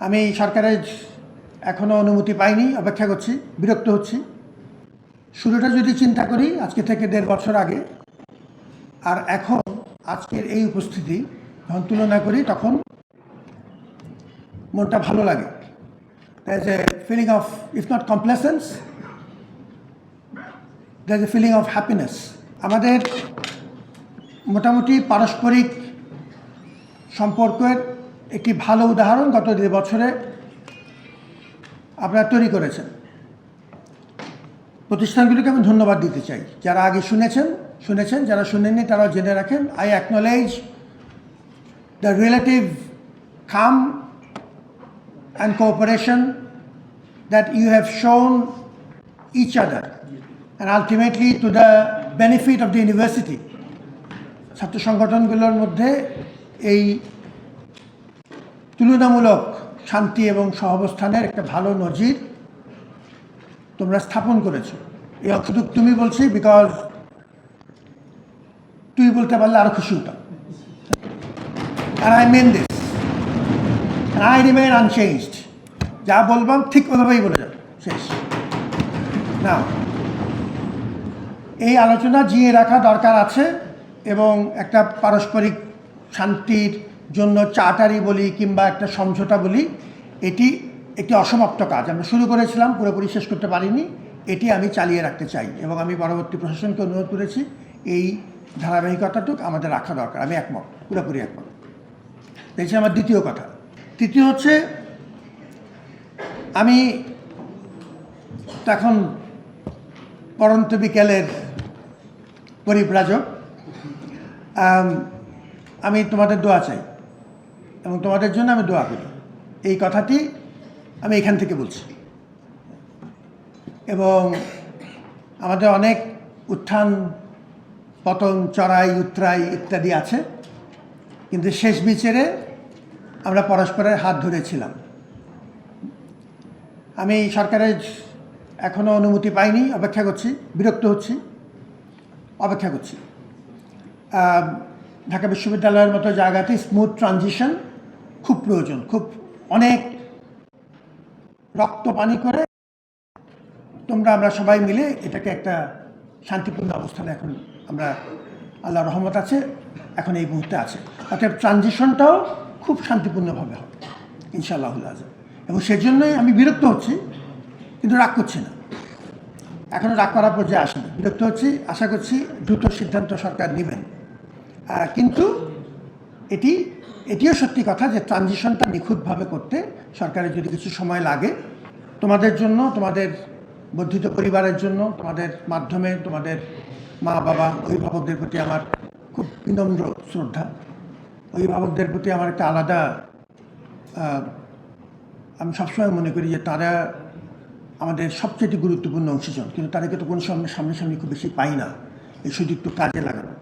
আমি সরকারের এখনও অনুমতি পাইনি, অপেক্ষা করছি, বিরক্ত হচ্ছি। শুরুটা যদি চিন্তা করি আজকে থেকে 1.5 বছর আগে আর এখন আজকের এই উপস্থিতি যখন তুলনা করি তখন মনটা ভালো লাগে। There's a feeling of, if not complacence, there's a feeling of happiness. আমাদের মোটামুটি পারস্পরিক সম্পর্কের একটি ভালো উদাহরণ গত 2 বছরে আপনারা তৈরি করেছেন। প্রতিষ্ঠানগুলিকে আমি ধন্যবাদ দিতে চাই, যারা আগে শুনেছেন, যারা শুনেননি তারাও জেনে রাখেন। I acknowledge the relative calm and cooperation that you have shown each other and ultimately to the benefit of the university. ছাত্র সংগঠনগুলোর মধ্যে এই তুলনামূলক শান্তি এবং সহাবস্থানের একটা ভালো নজির তোমরা স্থাপন করেছো। এই অংশটুক তুমি বলছি, বিকজ তুই বলতে পারলে আরো খুশি হতাম। And I mean this. And I remain unchanged. যা বলবাম ঠিক ওভাবেই বলে যাব, শেষ। না, এই আলোচনা জিয়ে রাখা দরকার আছে এবং একটা পারস্পরিক শান্তির জন্য চার্টারি বলি কিংবা একটা সমঝোতা বলি, এটি একটি অসমাপ্ত কাজ। আমরা শুরু করেছিলাম, পুরোপুরি শেষ করতে পারিনি। এটি আমি চালিয়ে রাখতে চাই এবং আমি পরবর্তী প্রশাসনকে অনুরোধ করেছি এই ধারাবাহিকতাটুকু আমাদের রাখা দরকার। আমি একমত, পুরোপুরি একমত। দেখছি আমার দ্বিতীয় কথা। তৃতীয় হচ্ছে, আমি এখন পরন্ত বিকেলের পরিব্রাজক। আমি তোমাদের দোয়া চাই এবং তোমাদের জন্য আমি দোয়া করি। এই কথাটি আমি এখান থেকে বলছি। এবং আমাদের অনেক উত্থান পতন, চড়াই উতরাই ইত্যাদি আছে, কিন্তু শেষ বিচারে আমরা পরস্পরের হাত ধরেছিলাম। আমি সরকারের এখনও অনুমতি পাইনি, অপেক্ষা করছি, বিরক্ত হচ্ছি, অপেক্ষা করছি। ঢাকা বিশ্ববিদ্যালয়ের মতো জায়গাতে স্মুথ ট্রানজিশন খুব প্রয়োজন। অনেক রক্ত পানি করে আমরা সবাই মিলে এটাকে একটা শান্তিপূর্ণ অবস্থানে এখন আমরা, আল্লাহ রহমত আছে, এখন এই মুহূর্তে আছে। অর্থাৎ ট্রানজিশনটাও খুব শান্তিপূর্ণভাবে হবে ইনশাআল্লাহ আযম। এবং সেজন্যই আমি বিরক্ত হচ্ছি, কিন্তু রাগ করছি না। এখনও রাগ করার পর্যায়ে আসেনি, বিরক্ত হচ্ছি। আশা করছি দ্রুত সিদ্ধান্ত সরকার নেবেন। কিন্তু এটিও সত্যি কথা যে ট্রানজিশনটা নিখুঁতভাবে করতে সরকারের যদি কিছু সময় লাগে, তোমাদের জন্য, তোমাদের বর্ধিত পরিবারের জন্য, তোমাদের মাধ্যমে তোমাদের মা বাবা, অভিভাবকদের প্রতি আমার খুব বিনম্র শ্রদ্ধা। অভিভাবকদের প্রতি আমার একটা আলাদা, আমি সবসময় মনে করি যে তারা আমাদের সবচেয়ে গুরুত্বপূর্ণ অংশীজন, কিন্তু তাদেরকে তো কোনো সামনাসামনি খুব বেশি পাই না। এই সুযোগটু কাজে লাগানো।